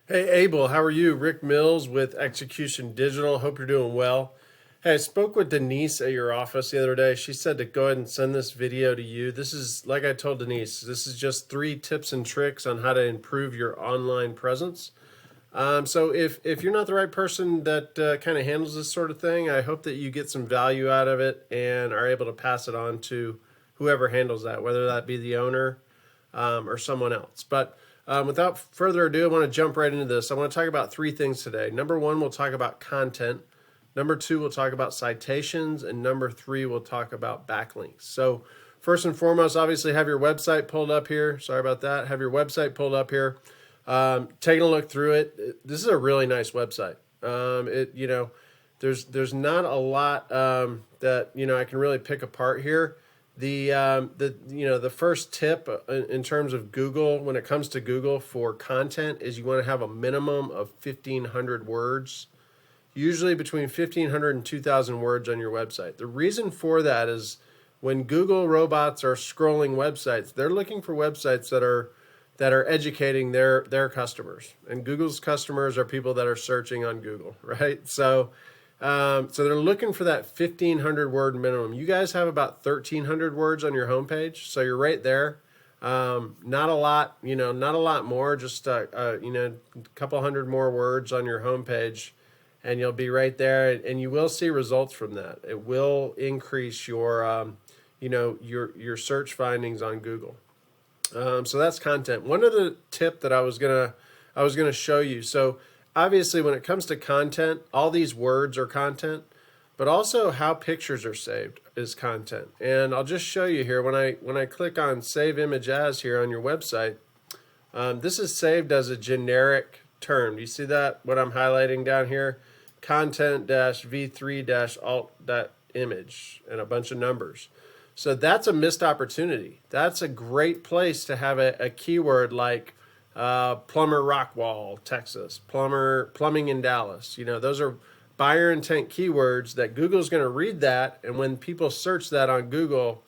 Hey Abel, how are you? Rick Mills with Execution Digital. Hope you're doing well. Hey, I spoke with Denise at your office the other day. She said to go ahead and send this video to you. This is, like I told Denise, this is just 3 tips and tricks on how to improve your online presence. So if you're not the right person that kind of handles this sort of thing, I hope that you get some value out of it and are able to pass it on to whoever handles that, whether that be the owner or someone else. But without further ado, I want to jump right into this. I want to talk about 3 things today. Number one, we'll talk about content. Number two, we'll talk about citations. And number three, we'll talk about backlinks. So first and foremost, obviously have your website pulled up here. Sorry about that. Have your website pulled up here. Taking a look through it. This is a really nice website. There's not a lot that I can really pick apart here. The first tip in terms of Google, when it comes to Google for content, is you want to have a minimum of 1,500 words, usually between 1,500 and 2,000 words on your website. The reason for that is when Google robots are scrolling websites, they're looking for websites that are educating their customers, and Google's customers are people that are searching on Google, right? So they're looking for that 1,500 word minimum. You guys have about 1,300 words on your homepage, so you're right there. Not a lot, not a lot more, just a couple hundred more words on your homepage, and you'll be right there. And you will see results from that. It will increase your search findings on Google. So that's content. One other tip that I was gonna show you. So obviously, when it comes to content, all these words are content, but also how pictures are saved is content. And I'll just show you here when I click on Save Image As here on your website. This is saved as a generic term. Do you see that? What I'm highlighting down here, content -v3 alt image and a bunch of numbers. So that's a missed opportunity. That's a great place to have a keyword like plumber Rockwall, Texas, plumbing in Dallas. Those are buyer intent keywords that Google's going to read that. And when people search that on Google,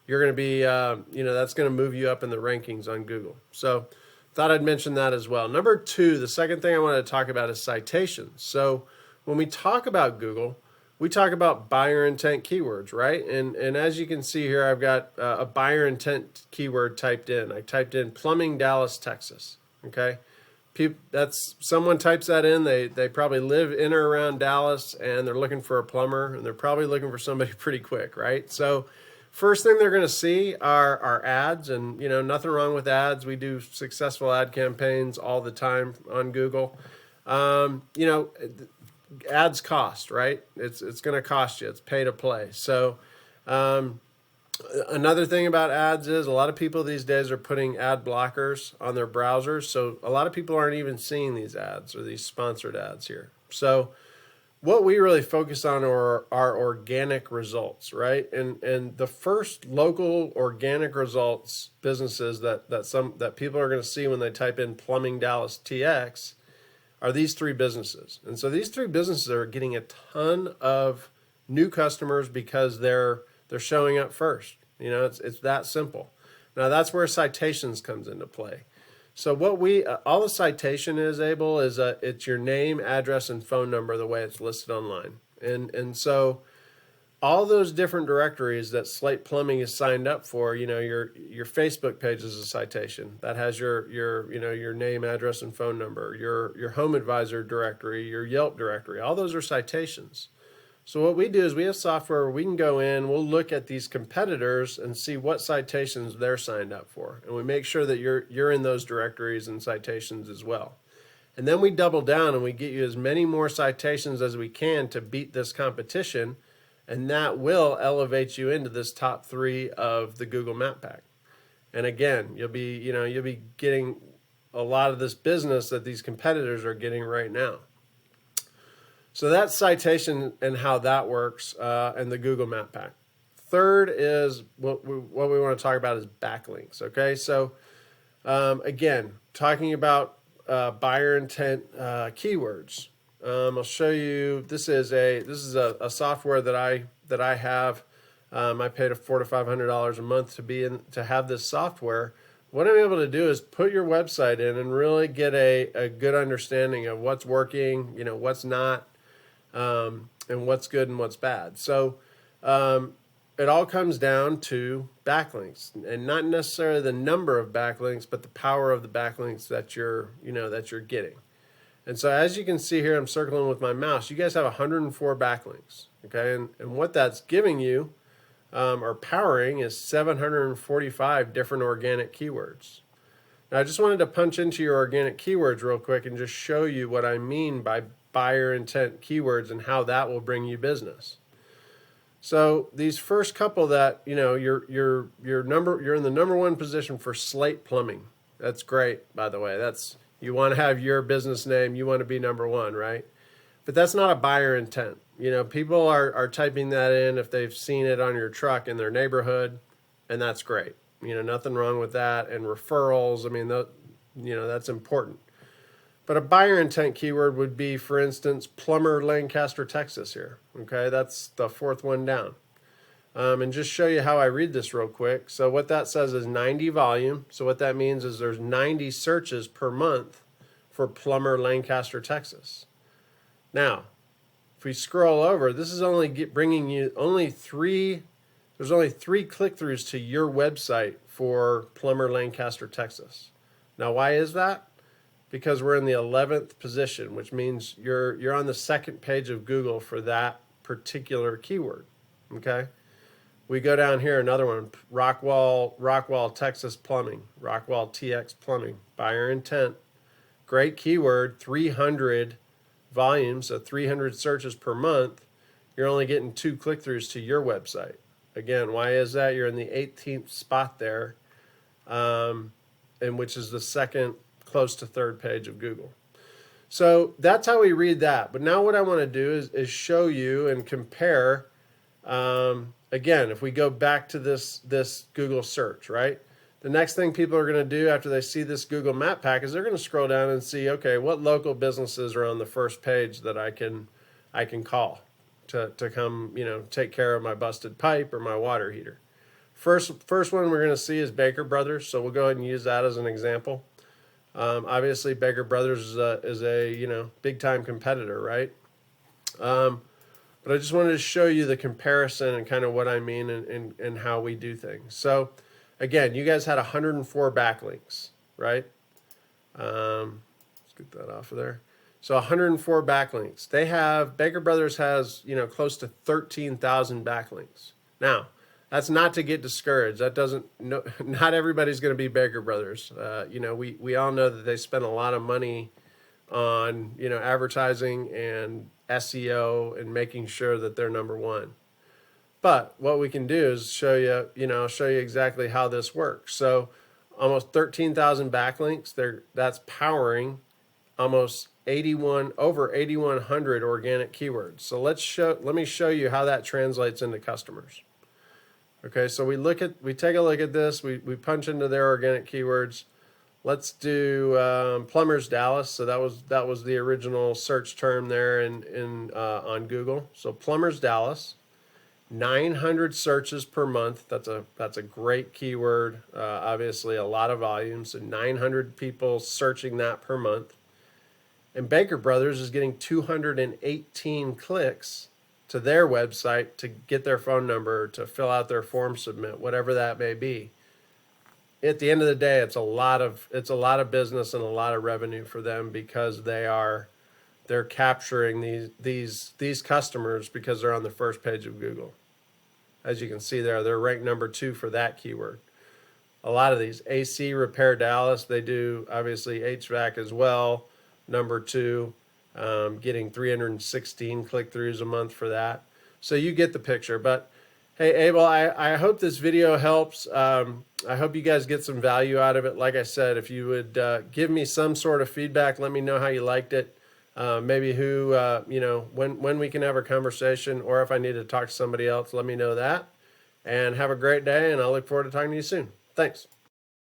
you're going to be, that's going to move you up in the rankings on Google. So thought I'd mention that as well. Number two, the second thing I wanted to talk about is citations. So when we talk about Google, we talk about buyer intent keywords, right? And as you can see here, I've got a buyer intent keyword typed in. I typed in plumbing Dallas, Texas. Okay, that's someone types that in. They probably live in or around Dallas, and they're looking for a plumber, and they're probably looking for somebody pretty quick, right? So first thing they're going to see are ads, and nothing wrong with ads. We do successful ad campaigns all the time on Google. Ads cost, right? It's going to cost you. It's pay to play. So another thing about ads is a lot of people these days are putting ad blockers on their browsers. So a lot of people aren't even seeing these ads or these sponsored ads here. So what we really focus on are organic results, right? And the first local organic results businesses that people are going to see when they type in Plumbing Dallas TX are these 3 businesses. And so these 3 businesses are getting a ton of new customers because they're showing up first. It's that simple. Now that's where citations comes into play. So what all the citation is, Abel, is it's your name, address, and phone number the way it's listed online. And so all those different directories that Slate Plumbing is signed up for, your Facebook page is a citation that has your name, address, and phone number. Your Home Advisor directory, your Yelp directory, all those are citations. So what we do is we have software where we can go in, we'll look at these competitors and see what citations they're signed up for, and we make sure that you're in those directories and citations as well. And then we double down and we get you as many more citations as we can to beat this competition. And that will elevate you into this top 3 of the Google Map Pack. And again, you'll be getting a lot of this business that these competitors are getting right now. So that's citation and how that works and the Google Map Pack. Third is what we want to talk about is backlinks. Okay, so again, talking about buyer intent keywords. I'll show you. This is a software that I have. I paid $400 to $500 a month to have this software. what I'm able to do is put your website in and really get a good understanding of what's working, what's not, and what's good and what's bad. So it all comes down to backlinks, and not necessarily the number of backlinks, but the power of the backlinks that you're getting. And so as you can see here, I'm circling with my mouse. You guys have 104 backlinks, okay? And what that's giving you or powering is 745 different organic keywords. Now I just wanted to punch into your organic keywords real quick and just show you what I mean by buyer intent keywords and how that will bring you business. So these first couple that, you're in the number one position for Slate Plumbing. That's great, by the way. You want to have your business name, you want to be number one, right? But that's not a buyer intent. People are typing that in if they've seen it on your truck in their neighborhood, and that's great. Nothing wrong with that. And referrals, I mean, that's important. But a buyer intent keyword would be, for instance, Plumber Lancaster, Texas here. Okay, that's the fourth one down. And just show you how I read this real quick. So what that says is 90 volume. So what that means is there's 90 searches per month for Plumber Lancaster, Texas. Now, if we scroll over, this is only bringing you there's only three click-throughs to your website for Plumber Lancaster, Texas. Now, why is that? Because we're in the 11th position, which means you're on the second page of Google for that particular keyword, okay? We go down here, another one, Rockwall, Texas Plumbing, Rockwall TX Plumbing, buyer intent, great keyword, 300 volumes, so 300 searches per month. You're only getting 2 click-throughs to your website. Again, why is that? You're in the 18th spot there, and which is the second close to third page of Google. So that's how we read that. But now what I want to do is show you and compare. Again, if we go back to this Google search, right? The next thing people are going to do after they see this Google map pack is they're going to scroll down and see, okay, what local businesses are on the first page that I can call to come, take care of my busted pipe or my water heater. First one we're going to see is Baker Brothers, so we'll go ahead and use that as an example. Obviously, Baker Brothers is a big time competitor, right? But I just wanted to show you the comparison and kind of what I mean and how we do things. So again, you guys had 104 backlinks, right? Let's get that off of there. So 104 backlinks. Baker Brothers has, close to 13,000 backlinks. Now, that's not to get discouraged. Not everybody's going to be Baker Brothers. We all know that they spend a lot of money on, advertising and SEO and making sure that they're number one. But what we can do is show you exactly how this works. So almost 13,000 backlinks. That's powering almost over 8,100 organic keywords. So let me show you how that translates into customers. Okay, so we take a look at this. We punch into their organic keywords. Let's do Plumbers Dallas. So that was the original search term there on Google. So Plumbers Dallas, 900 searches per month. That's a great keyword. Obviously, a lot of volume. So 900 people searching that per month. And Baker Brothers is getting 218 clicks to their website to get their phone number, to fill out their form submit, whatever that may be. At the end of the day, it's a lot of business and a lot of revenue for them because they're capturing these customers because they're on the first page of Google. As you can see there, they're ranked number 2 for that keyword. A lot of these, AC Repair Dallas, they do obviously HVAC as well, number 2, getting 316 click-throughs a month for that. So you get the picture. But hey, Abel, I hope this video helps. I hope you guys get some value out of it. Like I said, if you would give me some sort of feedback, let me know how you liked it. Maybe when we can have a conversation, or if I need to talk to somebody else, let me know that. And have a great day, and I'll look forward to talking to you soon. Thanks.